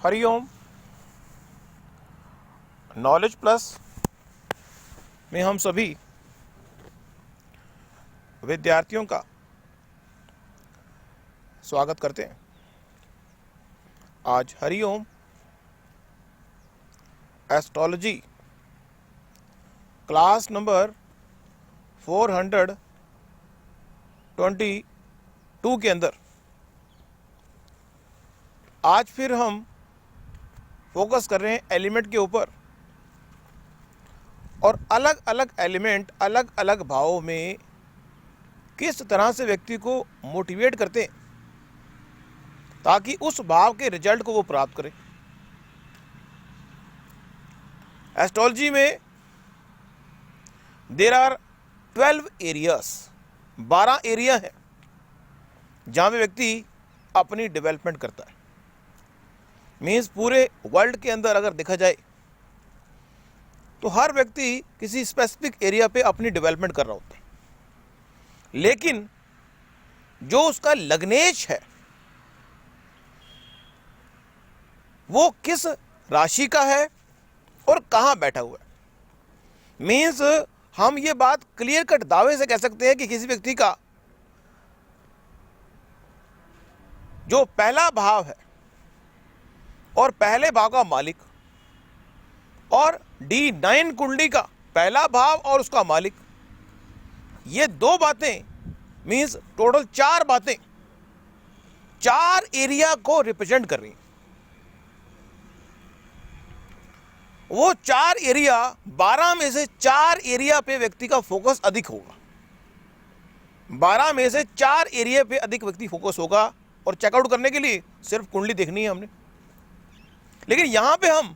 Hariom. Knowledge plus में हम सभी विद्यार्थियों का स्वागत करते हैं। आज हरिओम एस्ट्रोलॉजी क्लास नंबर 422 के अंदर आज फिर हम फोकस कर रहे हैं एलिमेंट के ऊपर, और अलग अलग एलिमेंट अलग अलग भावों में किस तरह से व्यक्ति को मोटिवेट करते हैं ताकि उस भाव के रिजल्ट को वो प्राप्त करे। एस्ट्रोलॉजी में देयर आर 12 एरियाज, 12 एरिया है जहाँ पे व्यक्ति अपनी डेवलपमेंट करता है। मीन्स पूरे वर्ल्ड के अंदर अगर देखा जाए तो हर व्यक्ति किसी स्पेसिफिक एरिया पे अपनी डेवलपमेंट कर रहा होता है, लेकिन जो उसका लग्नेश है वो किस राशि का है और कहाँ बैठा हुआ है। मीन्स हम ये बात क्लियर कट दावे से कह सकते हैं कि किसी व्यक्ति का जो पहला भाव है और पहले भाव का मालिक और D9 कुंडली का पहला भाव और उसका मालिक, ये दो बातें मीन्स टोटल 4 बातें 4 एरिया को रिप्रेजेंट कर रही हैं। वो 4 एरिया 12 में से 4 एरिया पे व्यक्ति का फोकस अधिक होगा। 12 में से 4 एरिया पे अधिक व्यक्ति फोकस होगा, और चेकआउट करने के लिए सिर्फ कुंडली देखनी है हमने। लेकिन यहां पे हम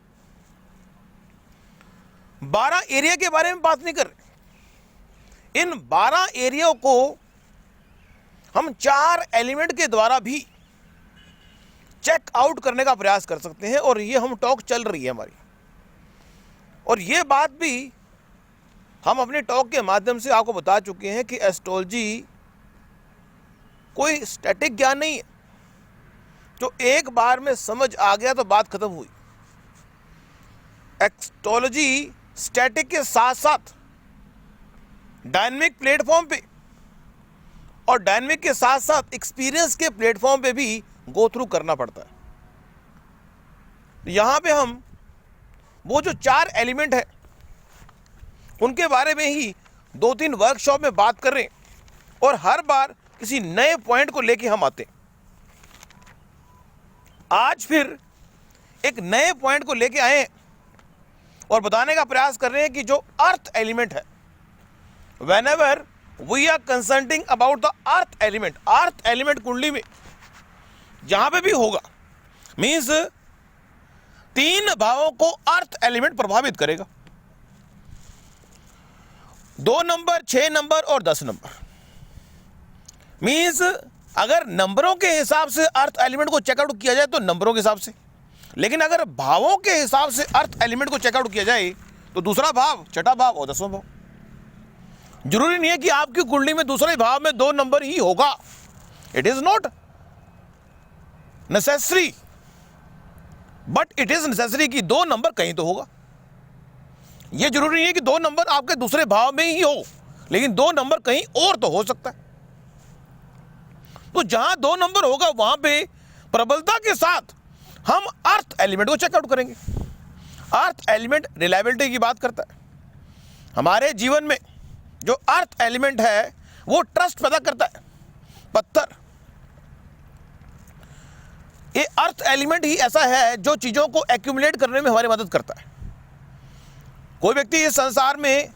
12 एरिया के बारे में बात नहीं कर रहे। इन 12 एरिया को हम 4 एलिमेंट के द्वारा भी चेक आउट करने का प्रयास कर सकते हैं, और ये हम टॉक चल रही है हमारी। और ये बात भी हम अपने टॉक के माध्यम से आपको बता चुके हैं कि एस्ट्रोलॉजी कोई स्टैटिक ज्ञान नहीं है जो एक बार में समझ आ गया तो बात खत्म हुई। एस्ट्रोलॉजी स्टैटिक के साथ साथ डायनामिक प्लेटफॉर्म पे और डायनामिक के साथ साथ एक्सपीरियंस के प्लेटफॉर्म पे भी गो थ्रू करना पड़ता है। यहां पे हम वो जो 4 एलिमेंट है उनके बारे में ही 2-3 वर्कशॉप में बात कर रहे हैं, और हर बार किसी नए पॉइंट को लेके हम आते हैं। आज फिर एक नए पॉइंट को लेके आए और बताने का प्रयास कर रहे हैं कि जो अर्थ एलिमेंट है, whenever we are consulting about the earth element कुंडली में जहां पे भी होगा, मीन्स 3 भावों को अर्थ एलिमेंट प्रभावित करेगा। 2 नंबर, 6 नंबर और 10 नंबर। मीन्स अगर नंबरों के हिसाब से अर्थ एलिमेंट को चेकआउट किया जाए तो नंबरों के हिसाब से, लेकिन अगर भावों के हिसाब से अर्थ एलिमेंट को चेकआउट किया जाए तो दूसरा भाव, छठा भाव और 10वां भाव। जरूरी नहीं है कि आपकी कुंडली में दूसरे भाव में 2 नंबर ही होगा। It is not necessary, but it is necessary कि 2 नंबर कहीं तो होगा। यह जरूरी नहीं है कि 2 नंबर आपके दूसरे भाव में ही हो, लेकिन 2 नंबर कहीं और तो हो सकता है। तो जहां 2 नंबर होगा वहां पे प्रबलता के साथ हम अर्थ एलिमेंट को चेकआउट करेंगे। अर्थ एलिमेंट रिलायबिलिटी की बात करता है। हमारे जीवन में जो अर्थ एलिमेंट है वो ट्रस्ट पैदा करता है। पत्थर, ये अर्थ एलिमेंट ही ऐसा है जो चीजों को एक्यूमुलेट करने में हमारी मदद करता है। कोई व्यक्ति इस संसार में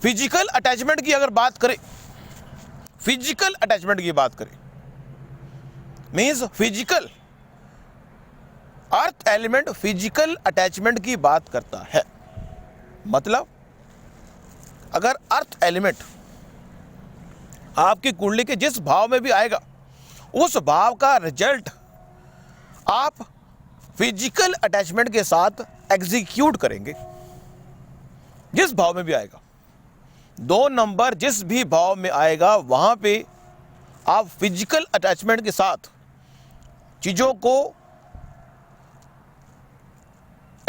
फिजिकल अटैचमेंट की अगर बात करे, फिजिकल अटैचमेंट की बात करें, means physical, earth element physical attachment की बात करता है। मतलब अगर अर्थ एलिमेंट आपकी कुंडली के जिस भाव में भी आएगा, उस भाव का रिजल्ट आप फिजिकल अटैचमेंट के साथ एग्जीक्यूट करेंगे। जिस भाव में भी आएगा, 2 नंबर जिस भी भाव में आएगा वहां पे आप फिजिकल अटैचमेंट के साथ चीज़ों को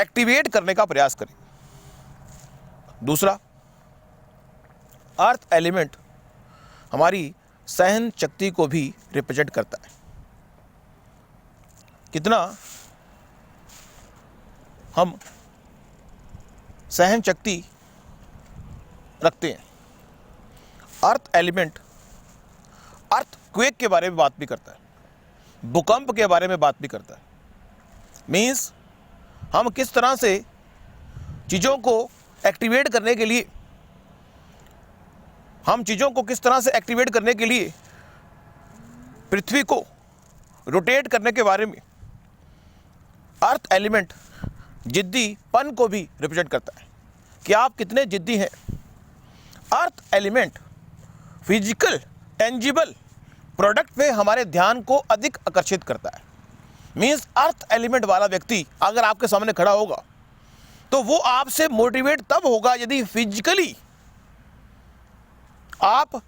एक्टिवेट करने का प्रयास करें। दूसरा, अर्थ एलिमेंट हमारी सहन शक्ति को भी रिप्रेजेंट करता है। कितना हम सहन शक्ति रखते हैं। अर्थ एलिमेंट अर्थक्वेक के बारे में बात भी करता है, भूकंप के बारे में बात भी करता है। मीन्स हम किस तरह से चीज़ों को एक्टिवेट करने के लिए पृथ्वी को रोटेट करने के बारे में अर्थ एलिमेंट जिद्दीपन को भी रिप्रेजेंट करता है कि आप कितने जिद्दी हैं। Earth element physical tangible product पे हमारे ध्यान को अधिक आकर्षित करता है। मीन्स अर्थ एलिमेंट वाला व्यक्ति अगर आपके सामने खड़ा होगा तो वो आपसे मोटिवेट तब होगा यदि फिजिकली आप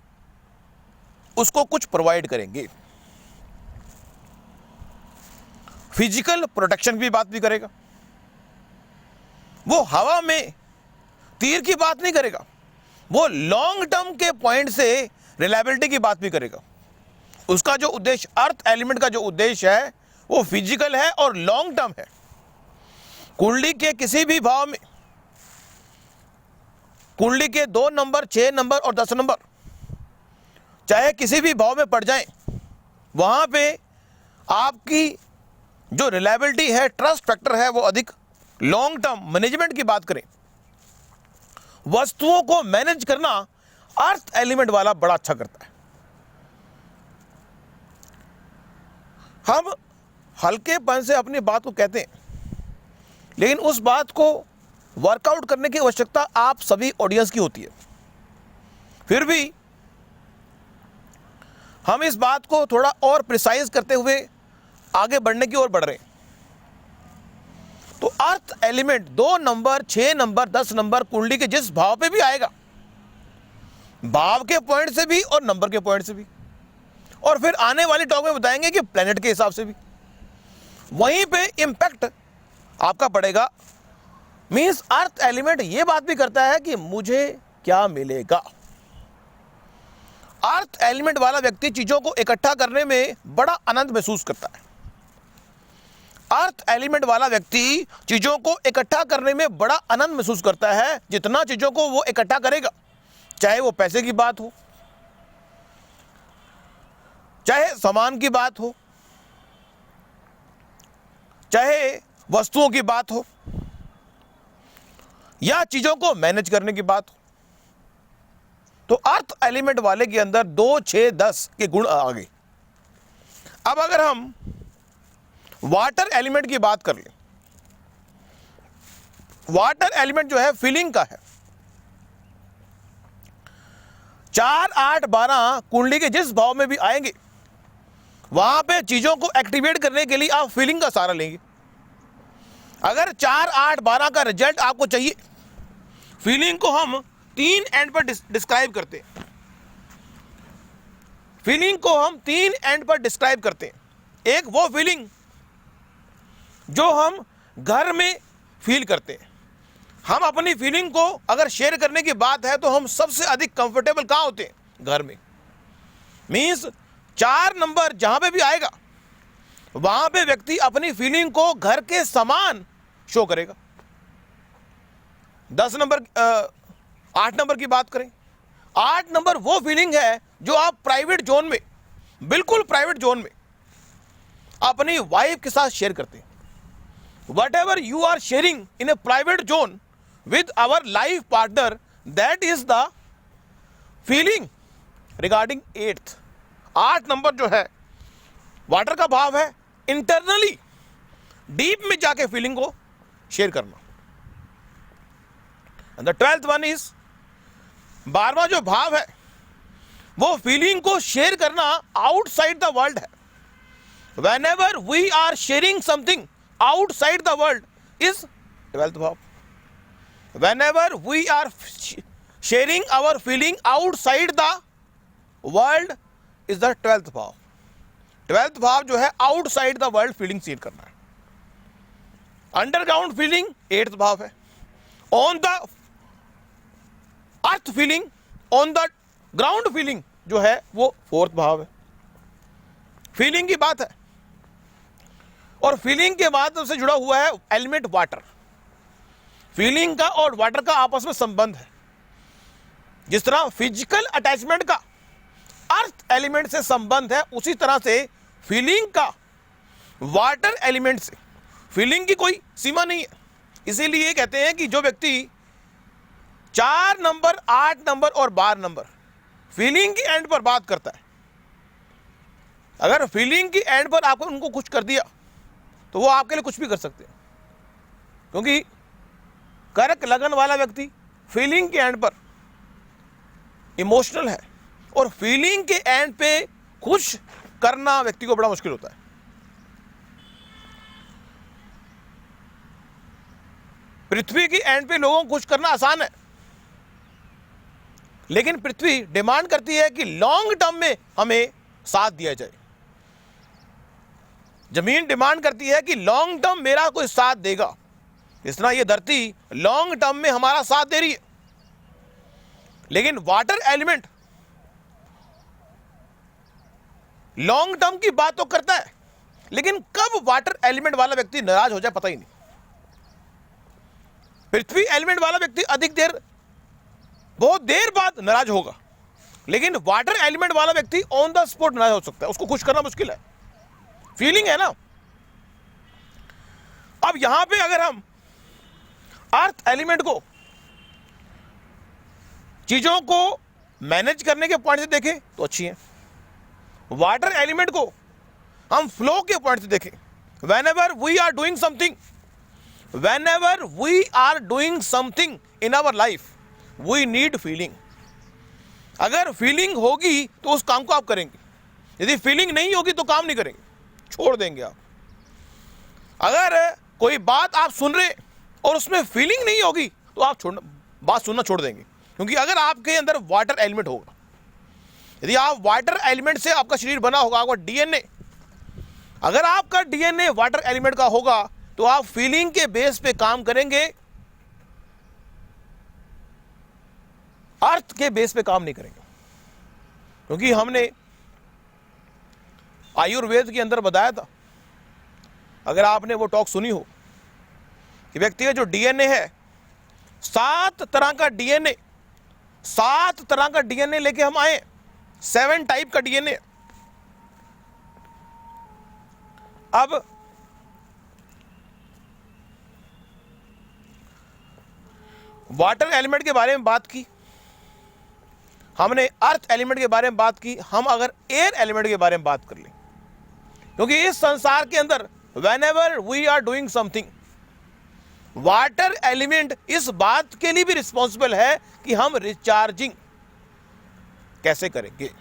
उसको कुछ प्रोवाइड करेंगे। फिजिकल प्रोटेक्शन की बात भी करेगा। वो हवा में तीर की बात नहीं करेगा, वो लॉन्ग टर्म के पॉइंट से रिलायबिलिटी की बात भी करेगा। उसका जो उद्देश्य, अर्थ एलिमेंट का जो उद्देश्य है वो फिजिकल है और लॉन्ग टर्म है। कुंडली के किसी भी भाव में, कुंडली के 2 नंबर, 6 नंबर और 10 नंबर चाहे किसी भी भाव में पड़ जाएं, वहां पे आपकी जो रिलायबिलिटी है, ट्रस्ट फैक्टर है, वो अधिक लॉन्ग टर्म मैनेजमेंट की बात करें, वस्तुओं को मैनेज करना अर्थ एलिमेंट वाला बड़ा अच्छा करता है। हम हल्केपन से अपनी बात को कहते हैं, लेकिन उस बात को वर्कआउट करने की आवश्यकता आप सभी ऑडियंस की होती है। फिर भी हम इस बात को थोड़ा और प्रिसाइज करते हुए आगे बढ़ने की ओर बढ़ रहे हैं। तो earth element 2 number, 6 number, 10 number कुंडली के जिस भाव पे भी आएगा, भाव के पॉइंट से भी और नंबर के पॉइंट से भी, और फिर आने वाली टॉक में बताएंगे कि प्लेनेट के हिसाब से भी, वहीं पे इंपैक्ट आपका पड़ेगा। मींस अर्थ एलिमेंट ये बात भी करता है कि मुझे क्या मिलेगा। अर्थ एलिमेंट वाला व्यक्ति चीजों को इकट्ठा करने में बड़ा आनंद महसूस करता है। अर्थ एलिमेंट वाला व्यक्ति चीजों को इकट्ठा करने में बड़ा आनंद महसूस करता है। जितना चीजों को वो इकट्ठा करेगा, चाहे वो पैसे की बात हो, चाहे सामान की बात हो, चाहे वस्तुओं की बात हो, या चीजों को मैनेज करने की बात हो, तो अर्थ एलिमेंट वाले के अंदर 2, 6, 10 के गुण आ गए। अब अगर हम वाटर एलिमेंट की बात कर लें, वाटर एलिमेंट जो है फीलिंग का है। 4, 8, 12 कुंडली के जिस भाव में भी आएंगे, वहां पे चीजों को एक्टिवेट करने के लिए आप फीलिंग का सहारा लेंगे। अगर 4, 8, 12 का रिजल्ट आपको चाहिए, फीलिंग को हम 3 एंड पर डिस्क्राइब करते हैं। फीलिंग को हम 3 एंड पर डिस्क्राइब करते हैं। एक वो फीलिंग जो हम घर में फील करते हैं। हम अपनी फीलिंग को अगर शेयर करने की बात है तो हम सबसे अधिक कंफर्टेबल कहाँ होते हैं? घर में। मीन्स 4 नंबर जहां पे भी आएगा, वहां पे व्यक्ति अपनी फीलिंग को घर के समान शो करेगा। 10 नंबर 8 नंबर की बात करें, 8 नंबर वो फीलिंग है जो आप प्राइवेट जोन में, बिल्कुल प्राइवेट जोन में अपनी वाइफ के साथ शेयर करते हैं। Whatever you are sharing in a private zone with our life partner, that is the feeling regarding 8th। 8 number जो है वाटर का भाव है, इंटरनली डीप में जाके फीलिंग को शेयर करना। And the 12th one is 12वां जो भाव है वो फीलिंग को शेयर करना आउटसाइड द वर्ल्ड है। Whenever we are sharing something outside the world is 12th भाव। Whenever we are sharing our feeling outside the world is the 12th भाव। 12th भाव जो है outside the world feeling share करना है। Underground feeling 8th भाव है, on the earth feeling, on the ground feeling जो है वो 4th भाव है। फीलिंग की बात है और फीलिंग के बाद से जुड़ा हुआ है एलिमेंट वाटर। फीलिंग का और वाटर का आपस में संबंध है। जिस तरह फिजिकल अटैचमेंट का अर्थ एलिमेंट से संबंध है, उसी तरह से फीलिंग का वाटर एलिमेंट से, फीलिंग की कोई सीमा नहीं है। इसीलिए कहते हैं कि जो व्यक्ति 4 नंबर, 8 नंबर और 12 नंबर फीलिंग की एंड पर बात करता है, अगर फीलिंग की एंड पर आपको उनको कुछ कर दिया तो वो आपके लिए कुछ भी कर सकते हैं, क्योंकि कर्क लगन वाला व्यक्ति फीलिंग के एंड पर इमोशनल है और फीलिंग के एंड पे खुश करना व्यक्ति को बड़ा मुश्किल होता है। पृथ्वी की एंड पे लोगों को खुश करना आसान है, लेकिन पृथ्वी डिमांड करती है कि लॉन्ग टर्म में हमें साथ दिया जाए। जमीन डिमांड करती है कि लॉन्ग टर्म मेरा कोई साथ देगा। इस तरह ये धरती लॉन्ग टर्म में हमारा साथ दे रही है, लेकिन वाटर एलिमेंट लॉन्ग टर्म की बात तो करता है, लेकिन कब वाटर एलिमेंट वाला व्यक्ति नाराज हो जाए पता ही नहीं। पृथ्वी एलिमेंट वाला व्यक्ति अधिक देर, बहुत देर बाद नाराज होगा, लेकिन वाटर एलिमेंट वाला व्यक्ति ऑन द स्पॉट नाराज हो सकता है। उसको खुश करना मुश्किल है, फीलिंग है ना। अब यहां पे अगर हम अर्थ एलिमेंट को चीजों को मैनेज करने के पॉइंट से देखें तो अच्छी है, वाटर एलिमेंट को हम फ्लो के पॉइंट से देखें। whenever we are doing something, whenever we are doing something in our life, we need feeling। अगर फीलिंग होगी तो उस काम को आप करेंगे, यदि फीलिंग नहीं होगी तो काम नहीं करेंगे, छोड़ देंगे आप। अगर कोई बात आप सुन रहे और उसमें फीलिंग नहीं होगी तो आप बात सुनना छोड़ देंगे, क्योंकि अगर आपके अंदर वाटर एलिमेंट होगा, यदि आप वाटर एलिमेंट से आपका शरीर बना होगा, आपका डीएनए, अगर आपका डीएनए वाटर एलिमेंट का होगा तो आप फीलिंग के बेस पे काम करेंगे, अर्थ के बेस पे काम नहीं करेंगे। क्योंकि हमने आयुर्वेद के अंदर बताया था, अगर आपने वो टॉक सुनी हो, कि व्यक्ति का जो डीएनए है, 7 तरह का डीएनए, 7 तरह का डीएनए लेके हम आए, 7 टाइप का डीएनए। अब वाटर एलिमेंट के बारे में बात की हमने, अर्थ एलिमेंट के बारे में बात की, हम अगर एयर एलिमेंट के बारे में बात कर लें, क्योंकि इस संसार के अंदर whenever we are doing something, water element इस बात के लिए भी रिस्पॉन्सिबल है कि हम रिचार्जिंग कैसे करेंगे।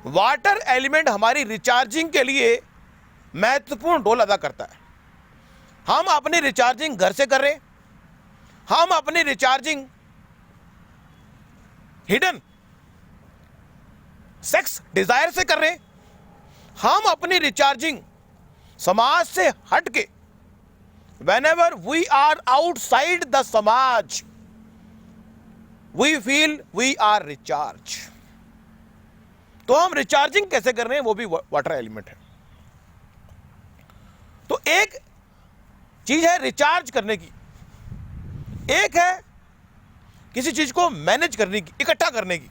वाटर एलिमेंट हमारी रिचार्जिंग के लिए महत्वपूर्ण रोल अदा करता है। हम अपनी रिचार्जिंग घर से कर रहे हैं, हम अपनी रिचार्जिंग हिडन सेक्स डिजायर से कर रहे हैं, हम अपनी रिचार्जिंग समाज से हट के, whenever we are outside the समाज, we feel we are recharge। तो हम रिचार्जिंग कैसे कर रहे हैं, वो भी वाटर एलिमेंट है। तो एक चीज है रिचार्ज करने की, एक है किसी चीज को मैनेज करने की, इकट्ठा करने की,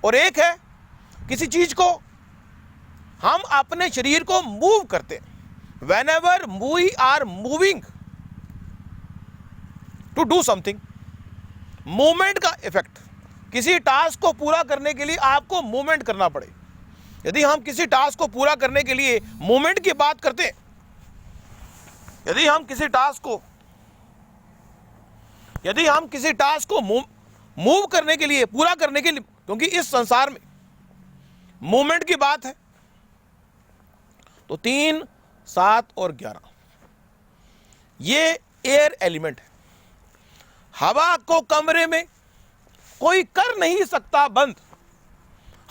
और एक है किसी चीज को हम अपने शरीर को मूव करते हैं। whenever we are moving to do something, movement का इफेक्ट, किसी टास्क को पूरा करने के लिए आपको मूवमेंट करना पड़े। यदि हम किसी टास्क को पूरा करने के लिए मूवमेंट की बात करते हैं, यदि हम किसी टास्क को मूव करने के लिए, पूरा करने के लिए, क्योंकि इस संसार में मूवमेंट की बात है, तो 3, 7 और 11 ये एयर एलिमेंट है। हवा को कमरे में कोई कर नहीं सकता बंद,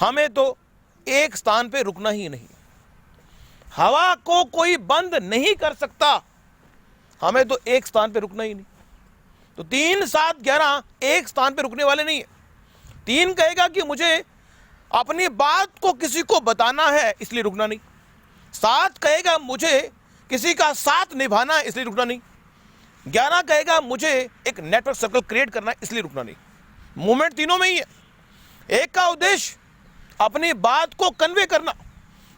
हमें तो एक स्थान पे रुकना ही नहीं। हवा को कोई बंद नहीं कर सकता, हमें तो एक स्थान पे रुकना ही नहीं। तो 3, 7, 11 एक स्थान पे रुकने वाले नहीं है। 3 कहेगा कि मुझे अपनी बात को किसी को बताना है, इसलिए रुकना नहीं। 7 कहेगा मुझे किसी का साथ निभाना है, इसलिए रुकना नहीं। 11 कहेगा मुझे एक नेटवर्क सर्कल क्रिएट करना है, इसलिए रुकना नहीं। मूवमेंट तीनों में ही है। एक का उद्देश्य अपनी बात को कन्वे करना,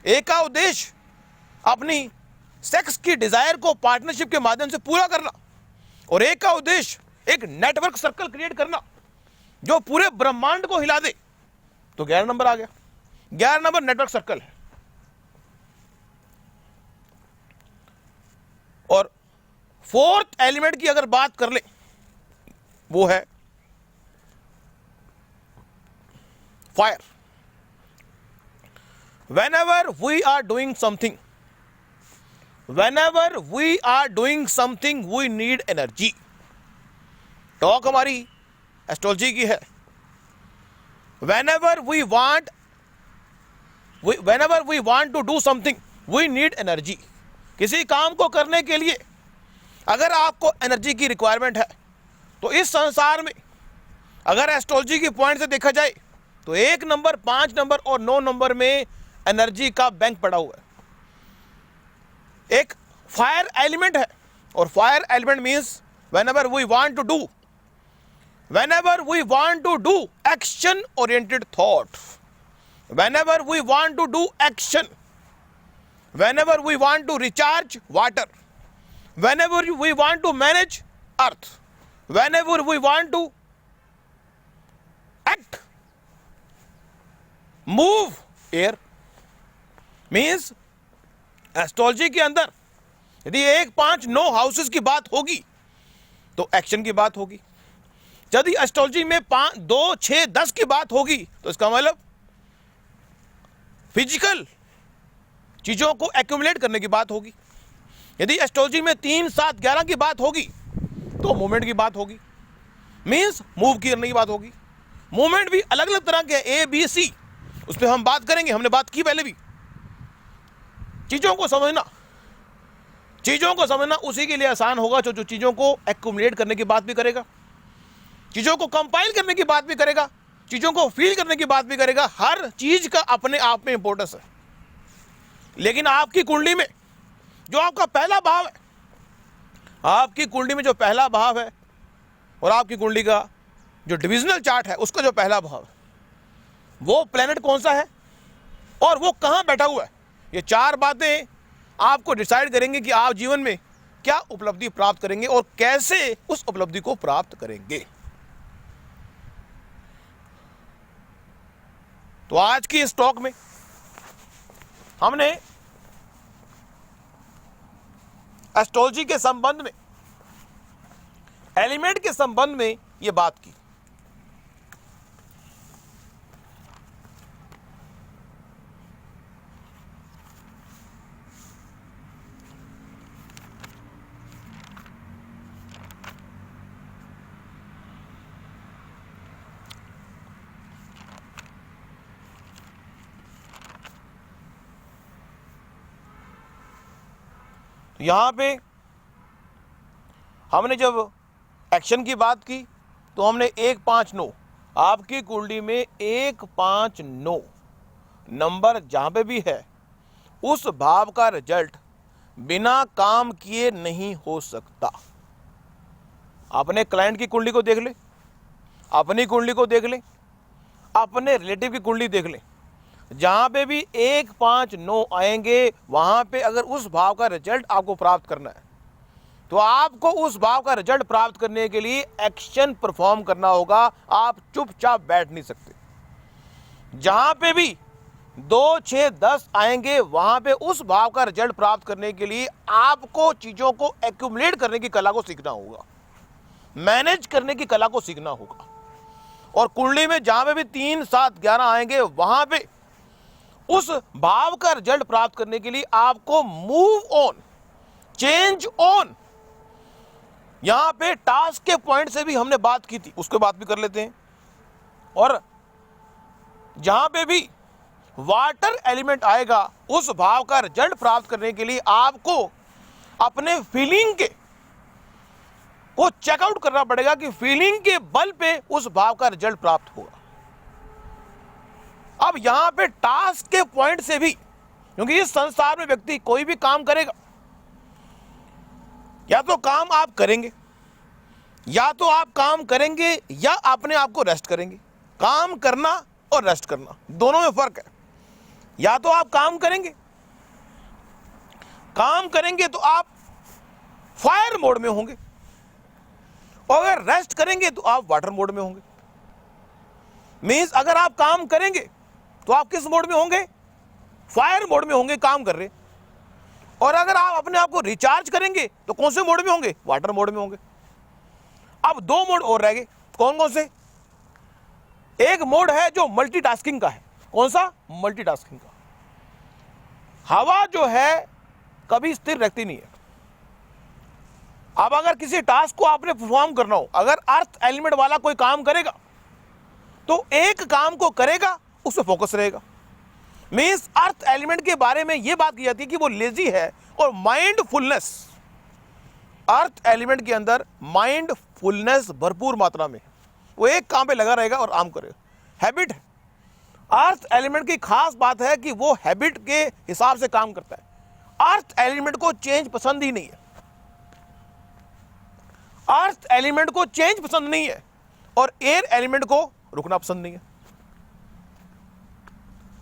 एक का उद्देश्य अपनी सेक्स की डिजायर को पार्टनरशिप के माध्यम से पूरा करना, और एक का उद्देश्य एक नेटवर्क सर्कल क्रिएट करना जो पूरे ब्रह्मांड को हिला दे। तो 11 नंबर आ गया। 11 नंबर नेटवर्क सर्कल है। और 4th एलिमेंट की अगर बात कर ले, वो है fire. whenever we are doing something we need energy। Talk हमारी एस्ट्रोलॉजी की है। whenever we want to do something we need energy। किसी काम को करने के लिए अगर आपको एनर्जी की रिक्वायरमेंट है, तो इस संसार में अगर एस्ट्रोलॉजी की पॉइंट से देखा जाए तो 1 नंबर, 5 नंबर और 9 नंबर में एनर्जी का बैंक पड़ा हुआ है। एक फायर एलिमेंट है, और fire element means whenever we want to do action oriented thought, whenever we want to do action, whenever we want to recharge water, whenever we want to manage earth, whenever we want to act, move air, means astrology के अंदर यदि 1, 5, 9 houses की बात होगी तो action की बात होगी। यदि एस्ट्रोलॉजी में 5, 2, 6, 10 की बात होगी तो इसका मतलब फिजिकल चीजों को एक्यूमुलेट करने की बात होगी। यदि एस्ट्रोलॉजी में 3, 7, 11 की बात होगी तो मूवमेंट की बात होगी, मीन्स मूव करने की बात होगी। मूवमेंट भी अलग अलग तरह के A, B, C, उस पर हम बात करेंगे, हमने बात की पहले भी। चीजों को समझना उसी के लिए आसान होगा जो चीजों को एक्यूमुलेट करने की बात भी करेगा, चीजों को कंपाइल करने की बात भी करेगा, चीजों को फील करने की बात भी करेगा। हर चीज का अपने आप में इंपॉर्टेंस है। लेकिन आपकी कुंडली में जो आपका पहला भाव है, आपकी कुंडली में जो पहला भाव है और आपकी कुंडली का जो डिविजनल चार्ट है उसका जो पहला भाव है, वो प्लेनेट कौन सा है और वो कहां बैठा हुआ है, ये 4 बातें आपको डिसाइड करेंगे कि आप जीवन में क्या उपलब्धि प्राप्त करेंगे और कैसे उस उपलब्धि को प्राप्त करेंगे। तो आज की इस टॉक में हमने एस्ट्रोलॉजी के संबंध में, एलिमेंट के संबंध में यह बात की। यहां पे हमने जब एक्शन की बात की तो हमने 1, 5, 9, आपकी कुंडली में 1, 5, 9 नंबर जहां पे भी है उस भाव का रिजल्ट बिना काम किए नहीं हो सकता। अपने क्लाइंट की कुंडली को देख ले, अपनी कुंडली को देख ले, अपने रिलेटिव की कुंडली देख ले, जहां पे भी 1, 5, 9 आएंगे वहां पे अगर उस भाव का रिजल्ट आपको प्राप्त करना है तो आपको उस भाव का रिजल्ट प्राप्त करने के लिए एक्शन परफॉर्म करना होगा। आप चुपचाप बैठ नहीं सकते। जहां पे भी 2, 6, 10 आएंगे वहां पे उस भाव का रिजल्ट प्राप्त करने के लिए आपको चीजों को एक्यूमुलेट करने की कला को सीखना होगा, मैनेज करने की कला को सीखना होगा। और कुंडली में जहां पे भी 3, 7, 11 आएंगे वहां पे उस भाव का रिजल्ट प्राप्त करने के लिए आपको मूव ऑन, चेंज ऑन, यहां पे टास्क के पॉइंट से भी हमने बात की थी, उसके बात भी कर लेते हैं। और जहां पे भी वाटर एलिमेंट आएगा उस भाव का रिजल्ट प्राप्त करने के लिए आपको अपने फीलिंग के को चेकआउट करना पड़ेगा कि फीलिंग के बल पे उस भाव का रिजल्ट प्राप्त होगा। अब यहां पे टास्क के पॉइंट से भी, क्योंकि इस संसार में व्यक्ति कोई भी काम करेगा, या तो काम आप करेंगे, या तो आप काम करेंगे या अपने आप को रेस्ट करेंगे। काम करना और रेस्ट करना दोनों में फर्क है। या तो आप काम करेंगे तो आप फायर मोड में होंगे, और अगर रेस्ट करेंगे तो आप वाटर मोड में होंगे। मींस अगर आप काम करेंगे तो आप किस मोड में होंगे? फायर मोड में होंगे, काम कर रहे। और अगर आप अपने आप को रिचार्ज करेंगे तो कौन से मोड में होंगे? वाटर मोड में होंगे। अब दो मोड और रह गए, कौन कौन से? एक मोड है जो मल्टीटास्किंग का है। कौन सा? मल्टीटास्किंग का। हवा जो है कभी स्थिर रहती नहीं है। अब अगर किसी टास्क को आपने परफॉर्म करना हो, अगर अर्थ एलिमेंट वाला कोई काम करेगा तो एक काम को करेगा, उस पर फोकस रहेगा। मींस अर्थ एलिमेंट के बारे में यह बात की जाती है कि वो लेजी है, और माइंडफुलनेस, अर्थ एलिमेंट के अंदर माइंडफुलनेस भरपूर मात्रा में, वो एक काम पे लगा रहेगा और आराम करेगा। हैबिट है। अर्थ एलिमेंट की खास बात है कि वो हैबिट के हिसाब से काम करता है। अर्थ एलिमेंट को चेंज पसंद ही नहीं है। अर्थ एलिमेंट को चेंज पसंद नहीं है, और एयर एलिमेंट को रुकना पसंद नहीं है।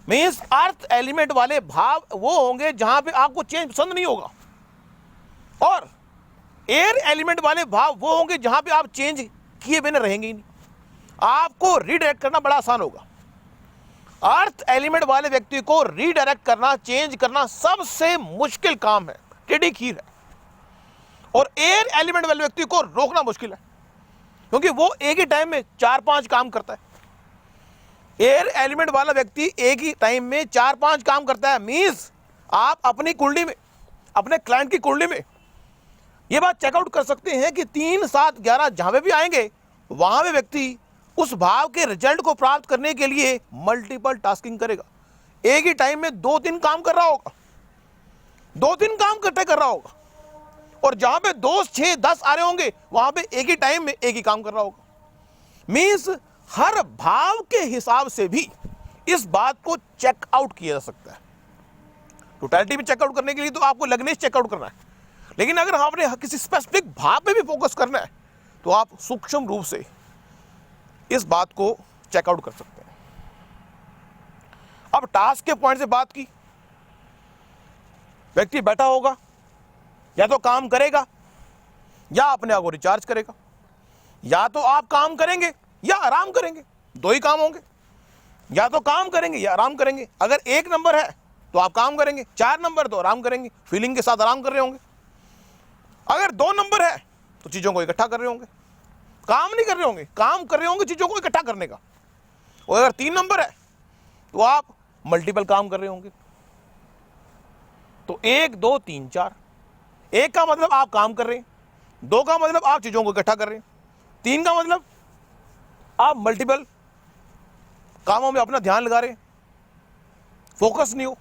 मींस अर्थ एलिमेंट वाले भाव वो होंगे जहां पे आपको चेंज पसंद नहीं होगा, और एयर एलिमेंट वाले भाव वो होंगे जहां पे आप चेंज किए बिना रहेंगे ही नहीं। आपको रीडायरेक्ट करना बड़ा आसान होगा। अर्थ एलिमेंट वाले व्यक्ति को रीडायरेक्ट करना, चेंज करना सबसे मुश्किल काम है, टेढ़ी खीर है। और एयर एलिमेंट वाले व्यक्ति को रोकना मुश्किल है, क्योंकि वो एक ही टाइम में 4-5 काम करता है। एयर एलिमेंट वाला व्यक्ति एक ही टाइम में 4-5 काम करता है। मींस आप अपनी कुंडली में, अपने क्लाइंट की कुंडली में ये बात चेकआउट कर सकते हैं कि 3, 7, 11 जहां पे भी आएंगे वहां पे व्यक्ति उस भाव के रिजल्ट को प्राप्त करने के लिए मल्टीपल टास्किंग करेगा। एक ही टाइम में 2-3 काम कर रहा होगा, 2-3 काम इकट्ठे कर रहा होगा, और जहां पे 2, 6, 10 आ रहे होंगे वहां पे एक ही टाइम में एक ही काम कर रहा होगा। मींस हर भाव के हिसाब से भी इस बात को चेकआउट किया जा सकता है। टोटलिटी में चेकआउट करने के लिए तो आपको लगनेश चेकआउट करना है, लेकिन अगर आपने किसी स्पेसिफिक भाव पे भी फोकस करना है तो आप सूक्ष्म रूप से इस बात को चेकआउट कर सकते हैं। अब टास्क के पॉइंट से बात की, व्यक्ति बैठा होगा, या तो काम करेगा या अपने आप को रिचार्ज करेगा। या तो आप काम करेंगे या आराम करेंगे, दो ही काम होंगे। या तो काम करेंगे या आराम करेंगे। अगर 1 नंबर है तो आप काम करेंगे, 4 नंबर तो आराम करेंगे, फीलिंग के साथ आराम कर रहे होंगे। अगर 2 नंबर है तो चीजों को इकट्ठा कर रहे होंगे, काम नहीं कर रहे होंगे, काम कर रहे होंगे चीजों को इकट्ठा करने का। और अगर 3 नंबर है तो आप मल्टीपल काम कर रहे होंगे। तो 1, 2, 3, 4। 1 का मतलब आप काम कर रहे हैं, 2 का मतलब आप चीजों को इकट्ठा कर रहे हैं, 3 का मतलब आप मल्टीपल कामों में अपना ध्यान लगा रहे हैं, फोकस नहीं हो,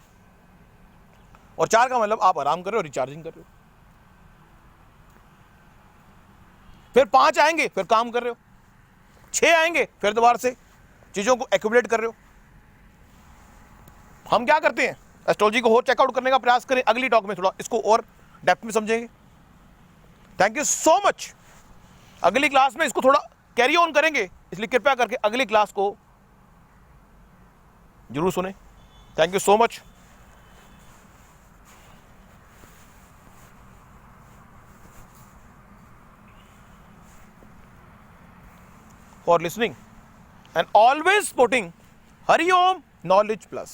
और 4 का मतलब आप आराम कर रहे हो, रिचार्जिंग कर रहे हो। फिर 5 आएंगे फिर काम कर रहे हो, 6 आएंगे फिर दोबारा से चीजों को एक्यूमुलेट कर रहे हो। हम क्या करते हैं, एस्ट्रोलॉजी को और चेकआउट करने का प्रयास करें। अगली टॉक में थोड़ा इसको और डेप्थ में समझेंगे। Thank you so much. अगली क्लास में इसको थोड़ा कैरी ऑन करेंगे, इसलिए कृपया करके अगली क्लास को जरूर सुने। Thank you so much. for listening and always supporting Hari Om Knowledge Plus.